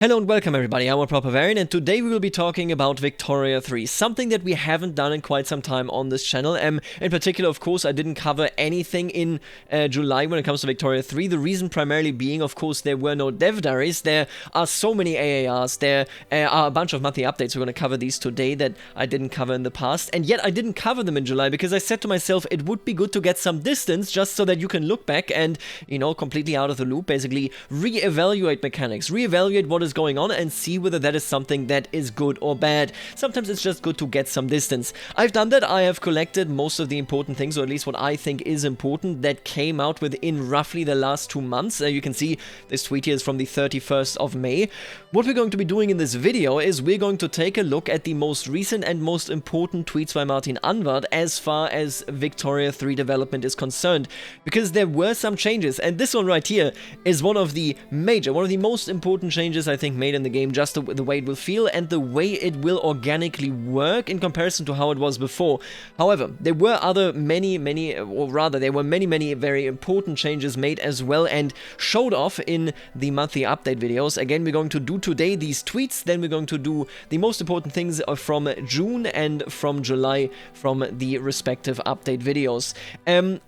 Hello and welcome everybody, I'm Bavarian, and today we will be talking about Victoria 3, something that we haven't done in quite some time on this channel. In particular, of course, I didn't cover anything in July when it comes to Victoria 3, the reason primarily being, of course, there were no dev diaries. There are so many AARs, there are a bunch of monthly updates. We're going to cover these today that I didn't cover in the past, and yet I didn't cover them in July because I said to myself it would be good to get some distance just so that you can look back and, you know, completely out of the loop, basically re-evaluate mechanics, re-evaluate what is going on and see whether that is something that is good or bad. Sometimes it's just good to get some distance. I've done that. I have collected most of the important things, or at least what I think is important, that came out within roughly the last 2 months. You can see this tweet here is from the 31st of May. What we're going to be doing in this video is we're going to take a look at the most recent and most important tweets by Martin Anward as far as Victoria 3 development is concerned, because there were some changes, and this one right here is one of the most important changes I think made in the game, just the way it will feel and the way it will organically work in comparison to how it was before. However, there were many very important changes made as well and showed off in the monthly update videos. Again, we're going to do today these tweets, then we're going to do the most important things from June and from July from the respective update videos.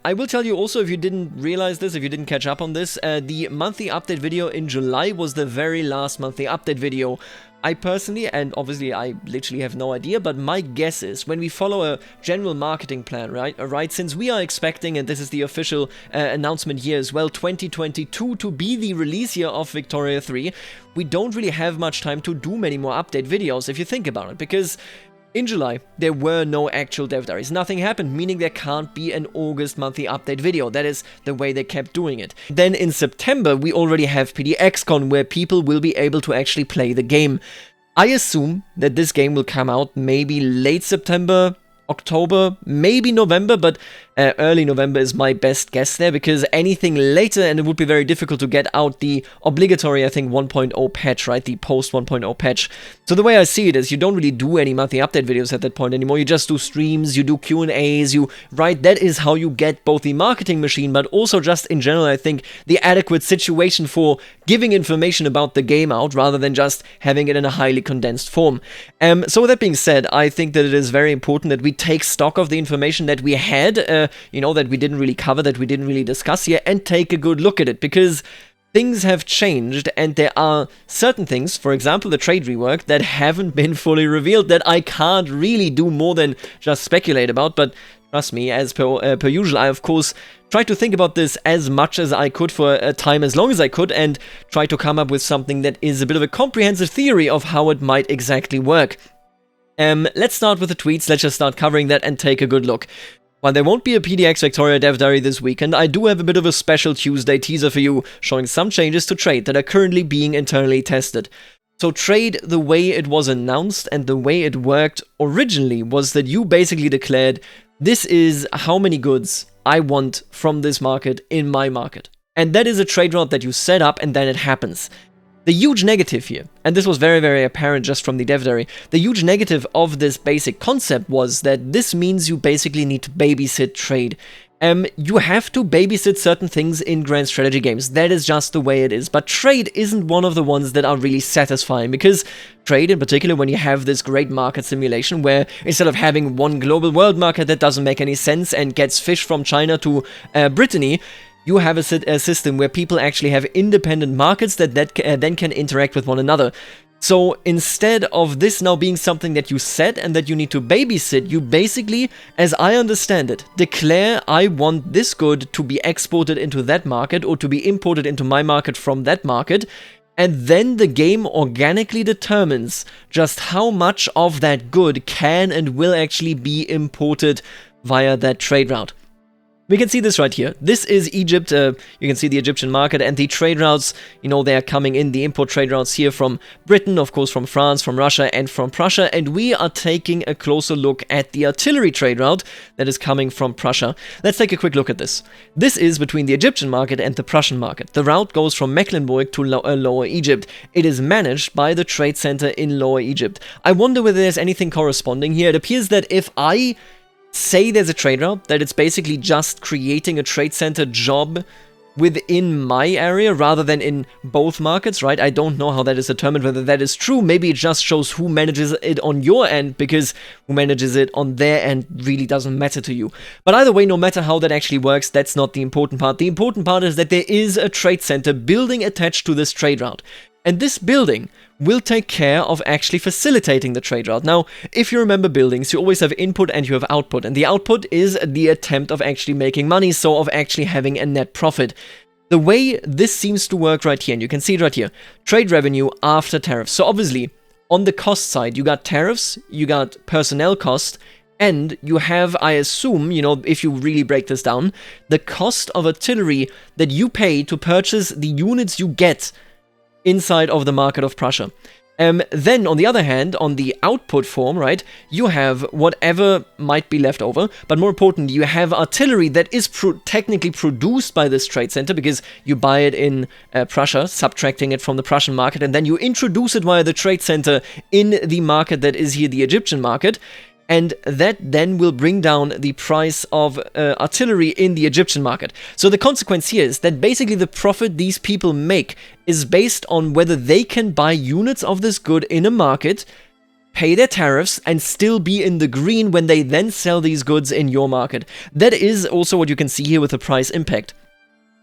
I will tell you also, if you didn't realize this, if you didn't catch up on this, the monthly update video in July was the very last monthly update video. I personally, and obviously I literally have no idea, but my guess is when we follow a general marketing plan, right, since we are expecting, and this is the official announcement here as well, 2022 to be the release year of Victoria 3, we don't really have much time to do many more update videos if you think about it, because in July, there were no actual dev diaries. Nothing happened, meaning there can't be an August monthly update video. That is the way they kept doing it. Then in September, we already have PDXCon, where people will be able to actually play the game. I assume that this game will come out maybe late September, October, maybe November, but early November is my best guess there, because anything later, and it would be very difficult to get out the obligatory, I think, 1.0 patch, right, the post 1.0 patch. So the way I see it is you don't really do any monthly update videos at that point anymore. You just do streams, you do Q&As, right, that is how you get both the marketing machine, but also just in general, I think, the adequate situation for giving information about the game out, rather than just having it in a highly condensed form. So with that being said, I think that it is very important that we take stock of the information that we had, that we didn't really cover, that we didn't really discuss here, and take a good look at it, because things have changed, and there are certain things, for example the trade rework, that haven't been fully revealed, that I can't really do more than just speculate about. But trust me, as per usual, I of course tried to think about this as much as I could for a time, as long as I could, and try to come up with something that is a bit of a comprehensive theory of how it might exactly work. Let's start with the tweets. Let's just start covering that and take a good look. While there won't be a PDX Victoria Dev Diary this weekend, I do have a bit of a special Tuesday teaser for you, showing some changes to trade that are currently being internally tested. So trade, the way it was announced and the way it worked originally, was that you basically declared, this is how many goods I want from this market in my market. And that is a trade route that you set up, and then it happens. The huge negative here, and this was very, very apparent just from the dev diary, the huge negative of this basic concept was that this means you basically need to babysit trade. You have to babysit certain things in grand strategy games. That is just the way it is. But trade isn't one of the ones that are really satisfying, because trade, in particular, when you have this great market simulation where instead of having one global world market that doesn't make any sense and gets fish from China to Brittany, you have a system where people actually have independent markets that then can interact with one another. So instead of this now being something that you set and that you need to babysit, you basically, as I understand it, declare, I want this good to be exported into that market or to be imported into my market from that market, and then the game organically determines just how much of that good can and will actually be imported via that trade route. We can see this right here. This is Egypt. You can see the Egyptian market and the trade routes. They are coming in, the import trade routes here from Britain, of course, from France, from Russia, and from Prussia. And we are taking a closer look at the artillery trade route that is coming from Prussia. Let's take a quick look at this. This is between the Egyptian market and the Prussian market. The route goes from Mecklenburg to Lower Egypt. It is managed by the trade center in Lower Egypt. I wonder whether there's anything corresponding here. It appears that if I say there's a trade route, that it's basically just creating a trade center job within my area rather than in both markets, right? I don't know how that is determined, whether that is true. Maybe it just shows who manages it on your end, because who manages it on their end really doesn't matter to you. But either way, no matter how that actually works, that's not the important part. The important part is that there is a trade center building attached to this trade route. And this building will take care of actually facilitating the trade route. Now, if you remember buildings, you always have input and you have output. And the output is the attempt of actually making money, so of actually having a net profit. The way this seems to work right here, and you can see it right here, trade revenue after tariffs. So obviously, on the cost side, you got tariffs, you got personnel cost, and you have, I assume, you know, if you really break this down, the cost of artillery that you pay to purchase the units you get inside of the market of Prussia. Then, on the other hand, on the output form, right, you have whatever might be left over, but more importantly, you have artillery that is technically produced by this trade center, because you buy it in Prussia, subtracting it from the Prussian market, and then you introduce it via the trade center in the market that is here, the Egyptian market. And that then will bring down the price of artillery in the Egyptian market. So the consequence here is that basically the profit these people make is based on whether they can buy units of this good in a market, pay their tariffs, and still be in the green when they then sell these goods in your market. That is also what you can see here with the price impact.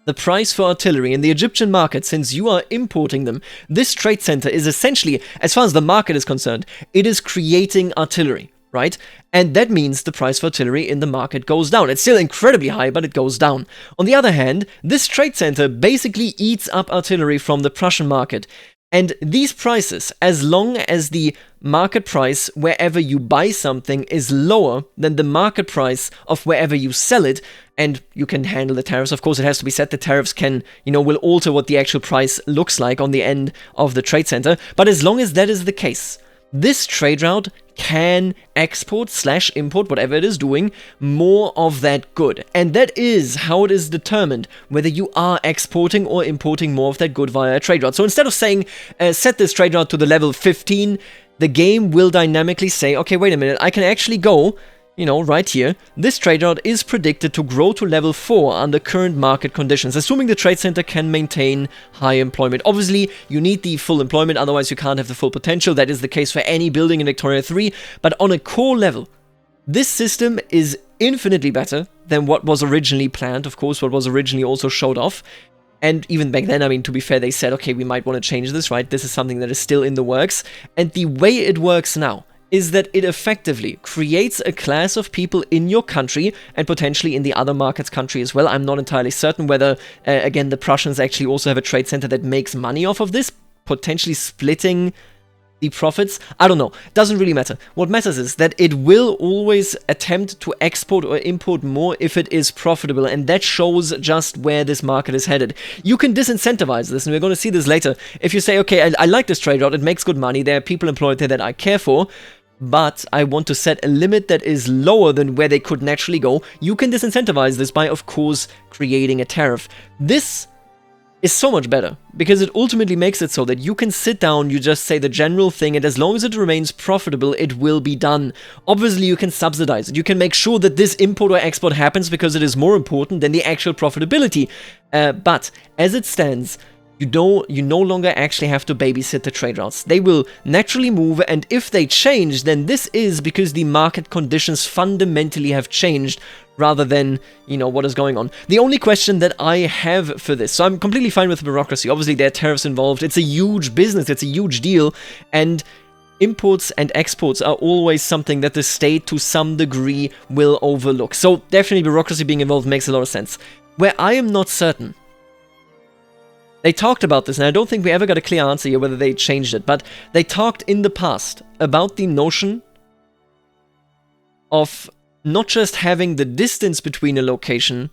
The price for artillery in the Egyptian market, since you are importing them, this trade center is essentially, as far as the market is concerned, it is creating artillery. Right? And that means the price for artillery in the market goes down. It's still incredibly high, but it goes down. On the other hand, this trade center basically eats up artillery from the Prussian market. And these prices, as long as the market price wherever you buy something is lower than the market price of wherever you sell it, and you can handle the tariffs, of course, it has to be said, the tariffs can, you know, will alter what the actual price looks like on the end of the trade center. But as long as that is the case, this trade route can export/import, whatever it is doing, more of that good. And that is how it is determined whether you are exporting or importing more of that good via a trade route. So instead of saying, set this trade route to the level 15, the game will dynamically say, okay, wait a minute, I can actually go, you know, right here, this trade route is predicted to grow to level 4 under current market conditions, assuming the trade center can maintain high employment. Obviously, you need the full employment, otherwise you can't have the full potential. That is the case for any building in Victoria 3, but on a core level, this system is infinitely better than what was originally planned, of course, what was originally also showed off. And even back then, I mean, to be fair, they said, okay, we might want to change this, right? This is something that is still in the works. And the way it works now is that it effectively creates a class of people in your country and potentially in the other markets country as well. I'm not entirely certain whether, again, the Prussians actually also have a trade center that makes money off of this, potentially splitting the profits. I don't know. Doesn't really matter. What matters is that it will always attempt to export or import more if it is profitable, and that shows just where this market is headed. You can disincentivize this, and we're going to see this later. If you say, okay, I like this trade route, it makes good money, there are people employed there that I care for, but I want to set a limit that is lower than where they could naturally go, you can disincentivize this by, of course, creating a tariff. This is so much better, because it ultimately makes it so that you can sit down, you just say the general thing, and as long as it remains profitable, it will be done. Obviously, you can subsidize it. You can make sure that this import or export happens because it is more important than the actual profitability. But as it stands, you no longer actually have to babysit the trade routes. They will naturally move, and if they change, then this is because the market conditions fundamentally have changed, rather than, you know, what is going on. The only question that I have for this, so I'm completely fine with bureaucracy. Obviously, there are tariffs involved. It's a huge business. It's a huge deal. And imports and exports are always something that the state, to some degree, will overlook. So definitely bureaucracy being involved makes a lot of sense. Where I am not certain, they talked about this, and I don't think we ever got a clear answer here whether they changed it, but they talked in the past about the notion of not just having the distance between a location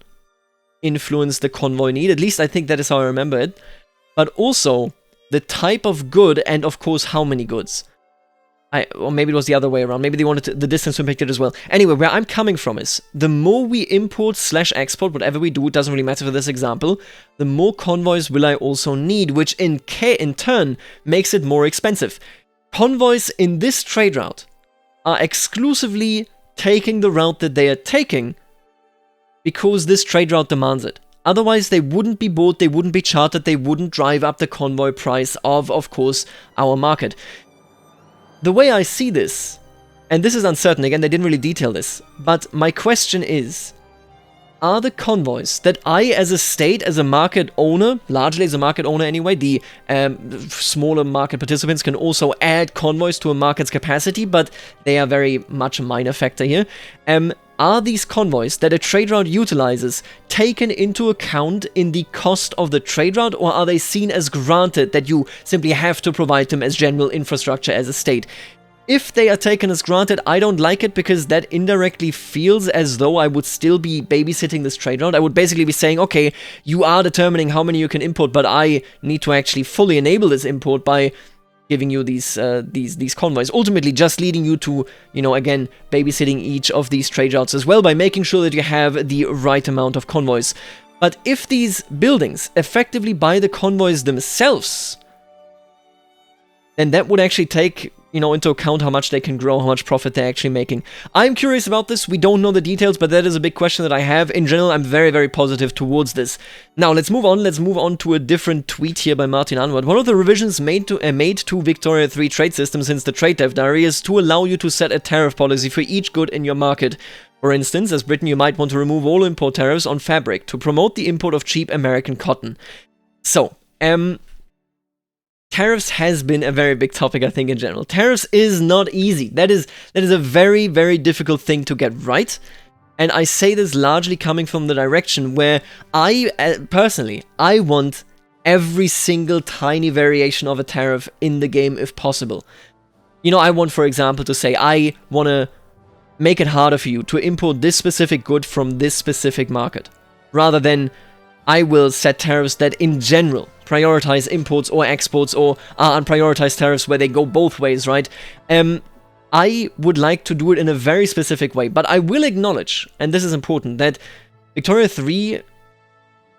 influence the convoy need, at least I think that is how I remember it, but also the type of good and, of course, how many goods. Or maybe it was the other way around. Maybe they wanted the distance to impact it as well. Anyway, where I'm coming from is, the more we import/export, whatever we do, it doesn't really matter for this example, the more convoys will I also need, which in turn makes it more expensive. Convoys in this trade route are exclusively taking the route that they are taking because this trade route demands it. Otherwise, they wouldn't be bought, they wouldn't be chartered, they wouldn't drive up the convoy price of course, our market. The way I see this, and this is uncertain, again, they didn't really detail this, but my question is, are the convoys that I, as a state, as a market owner, largely as a market owner anyway, the smaller market participants can also add convoys to a market's capacity, but they are very much a minor factor here. Are these convoys that a trade route utilizes taken into account in the cost of the trade route, or are they seen as granted that you simply have to provide them as general infrastructure as a state? If they are taken as granted, I don't like it, because that indirectly feels as though I would still be babysitting this trade route. I would basically be saying, okay, you are determining how many you can import, but I need to actually fully enable this import by giving you these convoys, ultimately just leading you to, you know, again, babysitting each of these trade routes as well by making sure that you have the right amount of convoys. But if these buildings effectively buy the convoys themselves, then that would actually take, you know, into account how much they can grow, how much profit they're actually making. I'm curious about this. We don't know the details, but that is a big question that I have. In general, I'm very, very positive towards this. Now, let's move on. Let's move on to a different tweet here by Martin Anward. One of the revisions made to Victoria 3 trade system since the Trade Dev Diary is to allow you to set a tariff policy for each good in your market. For instance, as Britain, you might want to remove all import tariffs on fabric to promote the import of cheap American cotton. So, tariffs has been a very big topic, I think, in general. Tariffs is not easy. That is a very, very difficult thing to get right. And I say this largely coming from the direction where I, personally, I want every single tiny variation of a tariff in the game if possible. You know, I want, for example, to say, I want to make it harder for you to import this specific good from this specific market. Rather than, I will set tariffs that, in general, prioritize imports or exports, or are unprioritized tariffs where they go both ways, right? I would like to do it in a very specific way, but I will acknowledge, and this is important, that Victoria 3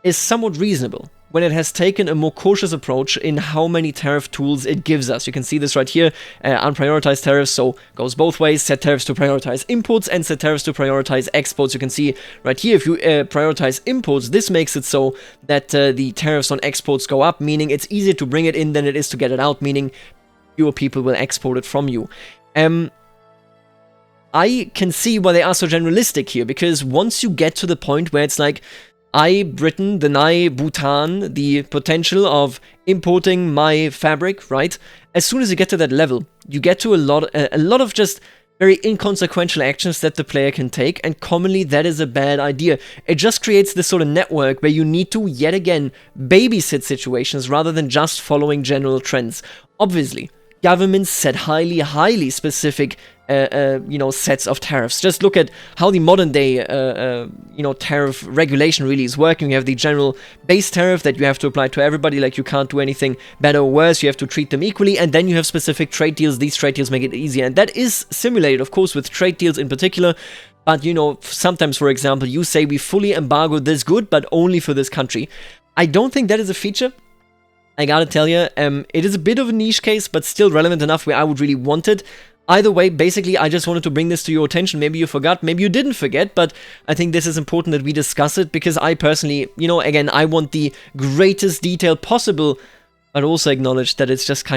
is somewhat reasonable when it has taken a more cautious approach in how many tariff tools it gives us. You can see this right here, unprioritized tariffs, so goes both ways, set tariffs to prioritize imports and set tariffs to prioritize exports. You can see right here, if you prioritize imports, this makes it so that the tariffs on exports go up, meaning it's easier to bring it in than it is to get it out, meaning fewer people will export it from you. I can see why they are so generalistic here, because once you get to the point where it's like, I, Britain, deny Bhutan the potential of importing my fabric, right? As soon as you get to that level, you get to a lot of just very inconsequential actions that the player can take, and commonly that is a bad idea. It just creates this sort of network where you need to, yet again, babysit situations rather than just following general trends. Obviously, governments set highly specific sets of tariffs. Just look at how the modern day tariff regulation really is working. You have the general base tariff that you have to apply to everybody, like you can't do anything better or worse, you have to treat them equally, and then you have specific trade deals. These trade deals make it easier, and that is simulated, of course, with trade deals in particular. But, you know, sometimes, for example, you say we fully embargo this good, but only for this country. I don't think that is a feature. I gotta tell you, it is a bit of a niche case, but still relevant enough where I would really want it. Either way, basically, I just wanted to bring this to your attention. Maybe you forgot, maybe you didn't forget, but I think this is important that we discuss it, because I personally, you know, again, I want the greatest detail possible, but also acknowledge that it's just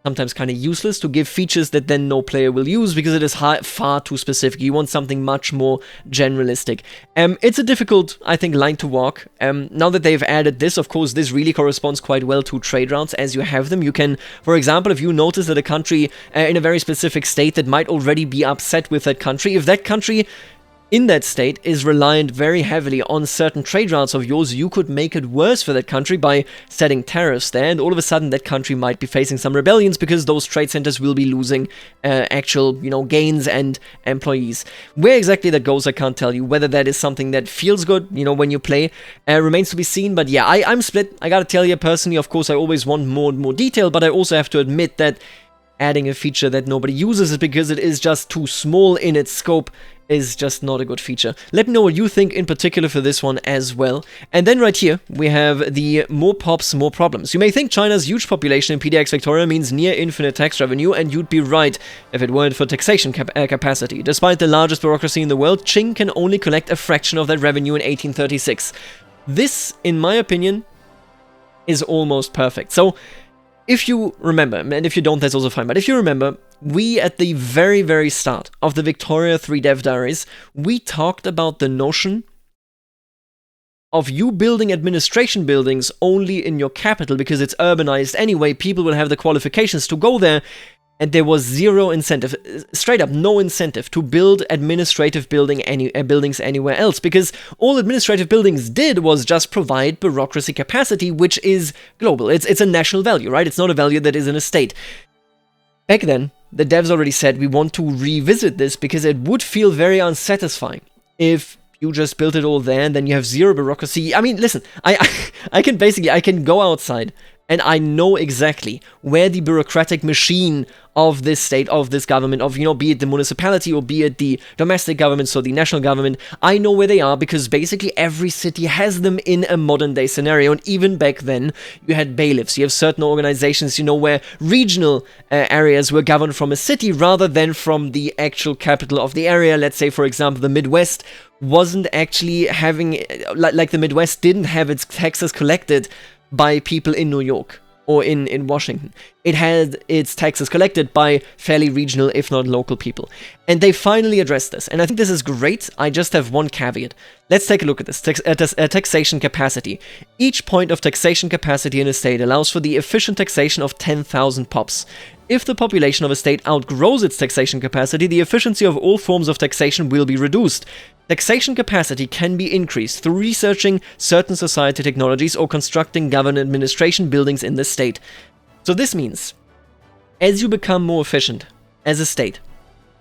sometimes kind of useless to give features that then no player will use, because it is far too specific. You want something much more generalistic. It's a difficult, I think, line to walk. Now that they've added this, of course, this really corresponds quite well to trade routes as you have them. You can, for example, if you notice that a country in a very specific state that might already be upset with that country, if that country in that state is reliant very heavily on certain trade routes of yours, you could make it worse for that country by setting tariffs there, and all of a sudden that country might be facing some rebellions because those trade centers will be losing actual, gains and employees. Where exactly that goes, I can't tell you. Whether that is something that feels good, when you play, remains to be seen. But yeah, I'm split. I gotta tell you, personally, of course, I always want more and more detail, but I also have to admit that adding a feature that nobody uses is because it is just too small in its scope is just not a good feature. Let me know what you think in particular for this one as well. And then right here, we have the more pops, more problems. You may think China's huge population in PDX Victoria means near infinite tax revenue, and you'd be right if it weren't for taxation capacity. Despite the largest bureaucracy in the world, Qing can only collect a fraction of that revenue in 1836. This, in my opinion, is almost perfect. So, if you remember, and if you don't, that's also fine, but if you remember, we at the very, very start of the Victoria 3 Dev Diaries, we talked about the notion of you building administration buildings only in your capital because it's urbanized anyway, people will have the qualifications to go there, and there was zero incentive, straight up no incentive to build administrative buildings anywhere else, because all administrative buildings did was just provide bureaucracy capacity, which is global. It's a national value, right? It's not a value that is in a state. Back then, the devs already said we want to revisit this because it would feel very unsatisfying if you just built it all there and then you have zero bureaucracy. I mean, listen, I can go outside and I know exactly where the bureaucratic machine of this state, of this government, of, you know, be it the municipality or be it the domestic government, so the national government, I know where they are because basically every city has them in a modern day scenario. And even back then, you had bailiffs, you have certain organizations, you know, where regional areas were governed from a city rather than from the actual capital of the area. Let's say, for example, the Midwest wasn't actually having, like the Midwest didn't have its taxes collected by people in New York or in Washington. It had its taxes collected by fairly regional, if not local people. And they finally addressed this. And I think this is great. I just have one caveat. Let's take a look at this. Taxation capacity. Each point of taxation capacity in a state allows for the efficient taxation of 10,000 pops. If the population of a state outgrows its taxation capacity, the efficiency of all forms of taxation will be reduced. Taxation capacity can be increased through researching certain society technologies or constructing government administration buildings in the state. So this means, as you become more efficient as a state,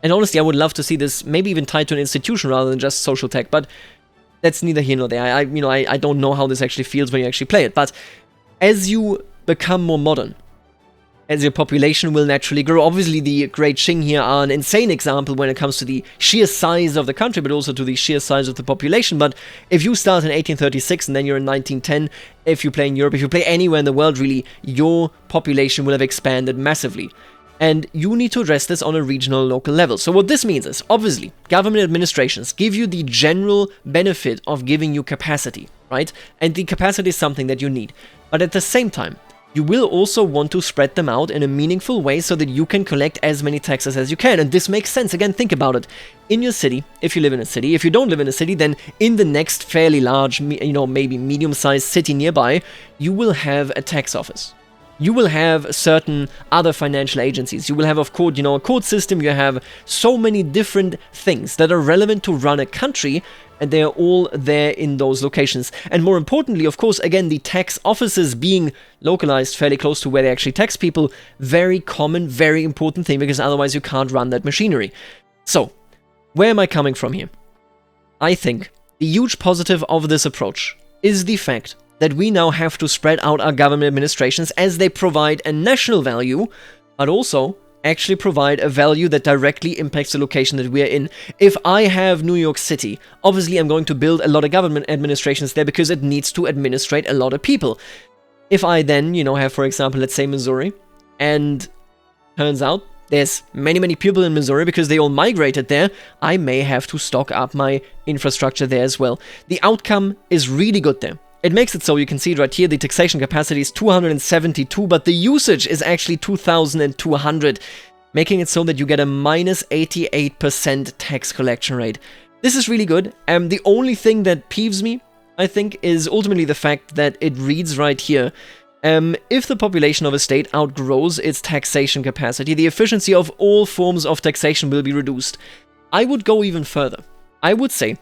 and honestly I would love to see this maybe even tied to an institution rather than just social tech, but that's neither here nor there. I don't know how this actually feels when you actually play it, but as you become more modern, as your population will naturally grow. Obviously, the Great Qing here are an insane example when it comes to the sheer size of the country, but also to the sheer size of the population. But if you start in 1836 and then you're in 1910, if you play in Europe, if you play anywhere in the world, really, your population will have expanded massively. And you need to address this on a regional, local level. So what this means is, obviously, government administrations give you the general benefit of giving you capacity, right? And the capacity is something that you need. But at the same time, you will also want to spread them out in a meaningful way so that you can collect as many taxes as you can. And this makes sense. Again, think about it. In your city, if you live in a city, if you don't live in a city, then in the next fairly large, maybe medium-sized city nearby, you will have a tax office. You will have certain other financial agencies. You will have, of course, a court system. You have so many different things that are relevant to run a country, and they are all there in those locations. And more importantly, of course, again, the tax offices being localized fairly close to where they actually tax people, very common, very important thing, because otherwise you can't run that machinery. So, where am I coming from here? I think the huge positive of this approach is the fact that we now have to spread out our government administrations as they provide a national value, but also actually provide a value that directly impacts the location that we are in. If I have New York City, obviously I'm going to build a lot of government administrations there because it needs to administrate a lot of people. If I then, have, for example, let's say Missouri, and turns out there's many people in Missouri because they all migrated there, I may have to stock up my infrastructure there as well. The outcome is really good there. It makes it so, you can see it right here, the taxation capacity is 272, but the usage is actually 2,200, making it so that you get a minus 88% tax collection rate. This is really good. The only thing that peeves me, I think, is ultimately the fact that it reads right here, if the population of a state outgrows its taxation capacity, the efficiency of all forms of taxation will be reduced. I would go even further. I would say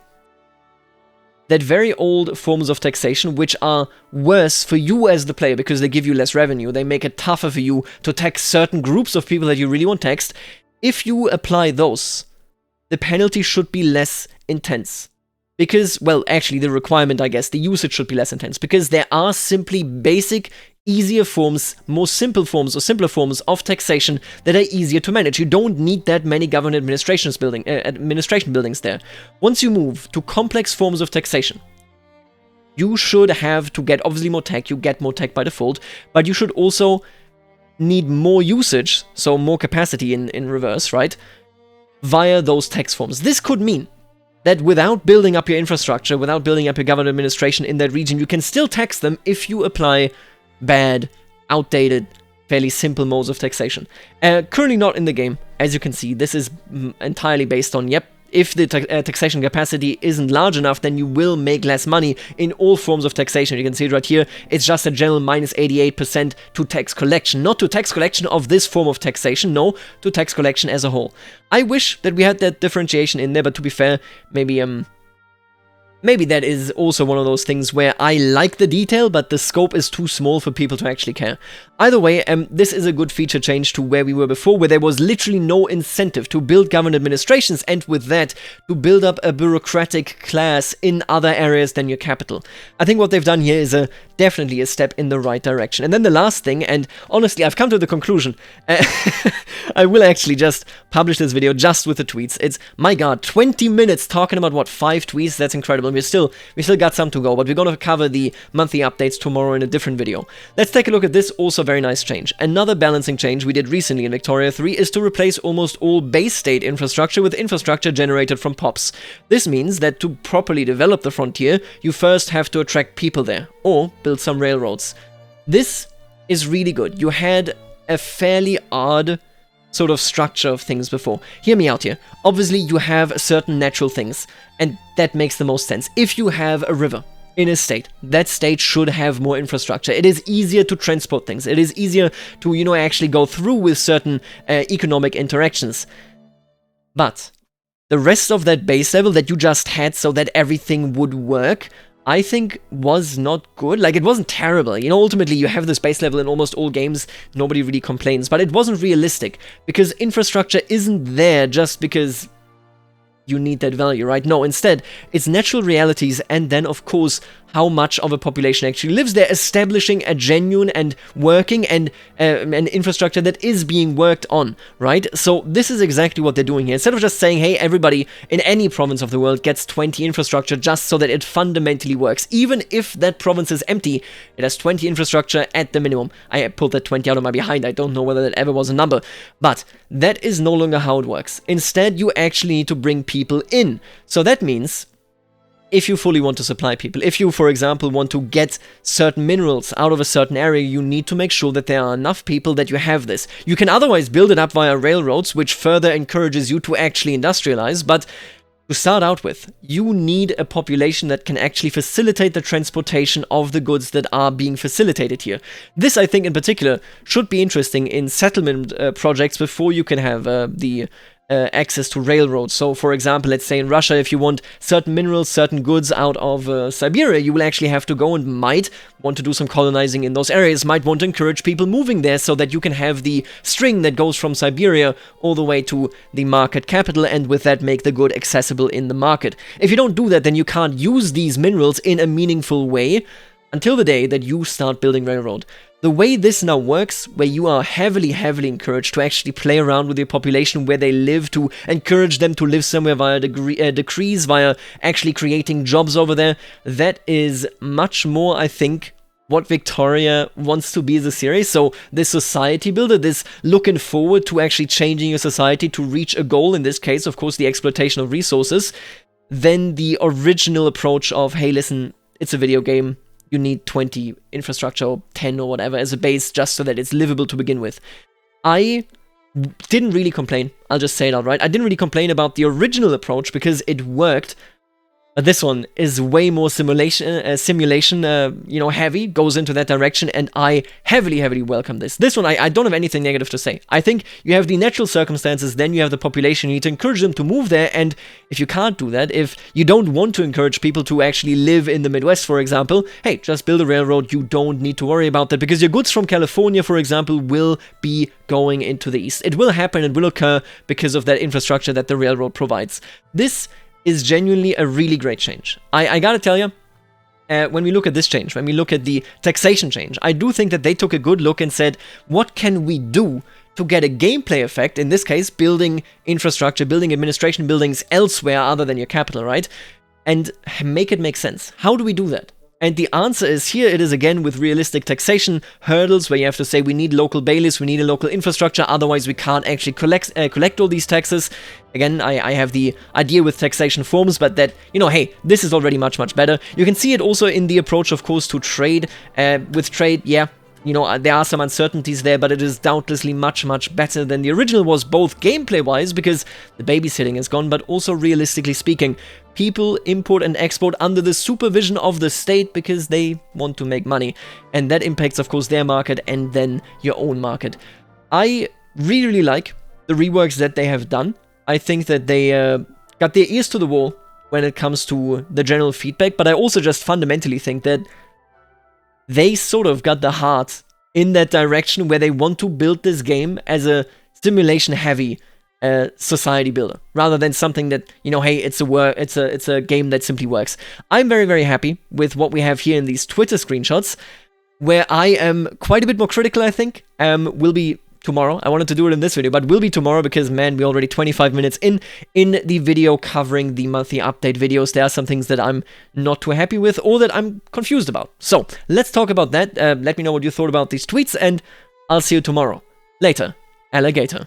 that very old forms of taxation, which are worse for you as the player because they give you less revenue, they make it tougher for you to tax certain groups of people that you really want taxed, if you apply those, the penalty should be less intense. Because, well, actually the requirement, I guess, the usage should be less intense, because there are simply basic, easier forms, more simple forms or simpler forms of taxation that are easier to manage. You don't need that many government administration buildings there. Once you move to complex forms of taxation, you should have to get obviously more tech. You get more tech by default, but you should also need more usage, so more capacity in reverse, right? Via those tax forms. This could mean that without building up your infrastructure, without building up your government administration in that region, you can still tax them if you apply bad, outdated, fairly simple modes of taxation. Currently not in the game, as you can see. This is entirely based on, yep, if the taxation capacity isn't large enough, then you will make less money in all forms of taxation. You can see it right here. It's just a general minus 88% to tax collection. Not to tax collection of this form of taxation, no, to tax collection as a whole. I wish that we had that differentiation in there, but to be fair, maybe that is also one of those things where I like the detail, but the scope is too small for people to actually care. Either way, this is a good feature change to where we were before, where there was literally no incentive to build government administrations, and with that, to build up a bureaucratic class in other areas than your capital. I think what they've done here is definitely a step in the right direction. And then the last thing, and honestly, I've come to the conclusion, I will actually just publish this video just with the tweets. It's, my god, 20 minutes talking about, what, 5 tweets? That's incredible. We still got some to go, but we're going to cover the monthly updates tomorrow in a different video. Let's take a look at this, also very nice change. Another balancing change we did recently in Victoria 3 is to replace almost all base state infrastructure with infrastructure generated from POPs. This means that to properly develop the frontier, you first have to attract people there, or build some railroads. This is really good. You had a fairly odd sort of structure of things before. Hear me out here. Obviously, you have certain natural things, and that makes the most sense. If you have a river in a state, that state should have more infrastructure. It is easier to transport things. It is easier to, you know, actually go through with certain economic interactions. But the rest of that base level that you just had so that everything would work, I think was not good. Like, it wasn't terrible. You know, ultimately, you have this base level in almost all games. Nobody really complains. But it wasn't realistic, because infrastructure isn't there just because you need that value, right? No, instead, it's natural realities, and then, of course, how much of a population actually lives there, establishing a genuine and working and an infrastructure that is being worked on, right? So this is exactly what they're doing here. Instead of just saying, hey, everybody in any province of the world gets 20 infrastructure just so that it fundamentally works. Even if that province is empty, it has 20 infrastructure at the minimum. I pulled that 20 out of my behind. I don't know whether that ever was a number, but that is no longer how it works. Instead, you actually need to bring people in. So that means, if you fully want to supply people, if you, for example, want to get certain minerals out of a certain area, you need to make sure that there are enough people that you have this. You can otherwise build it up via railroads, which further encourages you to actually industrialize, but to start out with, you need a population that can actually facilitate the transportation of the goods that are being facilitated here. This, I think, in particular, should be interesting in settlement projects before you can have the access to railroads. So, for example, let's say in Russia, if you want certain minerals, certain goods out of Siberia, you will actually have to go and might want to do some colonizing in those areas, might want to encourage people moving there so that you can have the string that goes from Siberia all the way to the market capital, and with that make the good accessible in the market. If you don't do that, then you can't use these minerals in a meaningful way until the day that you start building railroad. The way this now works, where you are heavily encouraged to actually play around with your population where they live, to encourage them to live somewhere via decrees, via actually creating jobs over there, that is much more, I think, what Victoria wants to be as a series. So this society builder, this looking forward to actually changing your society to reach a goal, in this case, of course, the exploitation of resources, then the original approach of, hey, listen, it's a video game, you need 20 infrastructure or 10 or whatever as a base just so that it's livable to begin with. I didn't really complain. I'll just say it outright. I didn't really complain about the original approach because it worked. But this one is way more simulation, heavy, goes into that direction, and I heavily welcome this. This one, I don't have anything negative to say. I think you have the natural circumstances, then you have the population, you need to encourage them to move there, and if you can't do that, if you don't want to encourage people to actually live in the Midwest, for example, hey, just build a railroad, you don't need to worry about that, because your goods from California, for example, will be going into the East. It will happen, it will occur because of that infrastructure that the railroad provides. This is genuinely a really great change. I gotta tell you, when we look at this change, when we look at the taxation change, I do think that they took a good look and said, what can we do to get a gameplay effect, in this case, building infrastructure, building administration buildings elsewhere other than your capital, right? And make it make sense. How do we do that? And the answer is here, it is again with realistic taxation hurdles where you have to say we need local bailiffs, we need a local infrastructure, otherwise we can't actually collect all these taxes. Again, I have the idea with taxation forms, but that, you know, hey, this is already much, much better. You can see it also in the approach, of course, to trade. With trade, yeah, you know, there are some uncertainties there, but it is doubtlessly much, much better than the original was, both gameplay-wise, because the babysitting is gone, but also realistically speaking. People import and export under the supervision of the state because they want to make money. And that impacts, of course, their market and then your own market. I really, really like the reworks that they have done. I think that they got their ears to the wall when it comes to the general feedback, but I also just fundamentally think that they sort of got the heart in that direction where they want to build this game as a simulation-heavy society builder, rather than something that, you know, hey, it's a game that simply works. I'm very, very happy with what we have here in these Twitter screenshots, where I am quite a bit more critical, I think. Will be tomorrow. I wanted to do it in this video, but will be tomorrow because, man, we're already 25 minutes in the video covering the monthly update videos. There are some things that I'm not too happy with or that I'm confused about. So let's talk about that. Let me know what you thought about these tweets, and I'll see you tomorrow. Later, alligator.